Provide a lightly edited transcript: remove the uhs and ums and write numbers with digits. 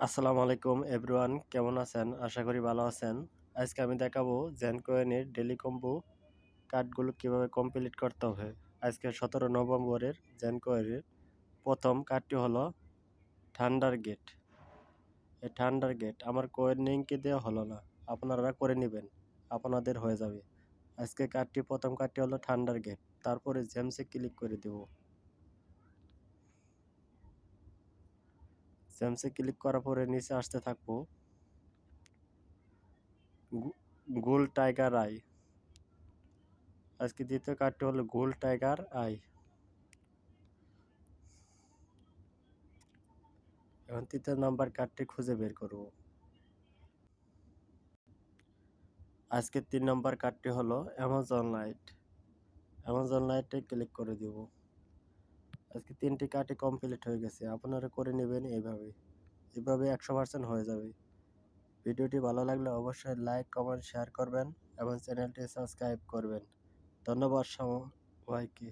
আসসালামু আলাইকুম এভরিওয়ান, কেমন আছেন? আশা করি ভালো আছেন। আজকে আমি দেখাবো জেনকয়েনের ডেইলি কম্বো কার্ডগুলো কিভাবে কমপ্লিট করতে হবে। আজকে 17 নভেম্বরের জেনকয়েনের প্রথম কার্ডটি হলো থান্ডার গেট। এই থান্ডার গেট আমার কয়েন লিঙ্কে দেওয়া হলো না, আপনারা করে নেবেন, আপনাদের হয়ে যাবে। আজকে প্রথম কার্ডটি হলো থান্ডার গেট। তারপরে জেমসে ক্লিক করে দেব। জেমসে ক্লিক করার পরে নিচে আসতে থাকবো গোল টাইগার আই। আজকে দ্বিতীয় কার্ডটি হলো গোল টাইগার আই। এখন তৃতীয় নাম্বার কার্ডটি খুঁজে বের করব। আজকে 3 নম্বর কার্ডটি হলো অ্যামাজন লাইট। অ্যামাজন লাইটে ক্লিক করে দিব। আজকে 3টি কার্ডই কমপ্লিট হয়ে গেছে। আপনারা করে নেবেন এইভাবে। এভাবে 100% হয়ে যাবে। ভিডিওটি ভালো লাগলে অবশ্যই লাইক, কমেন্ট, শেয়ার করবেন এবং চ্যানেলটি সাবস্ক্রাইব করবেন। ধন্যবাদ সবাইকে।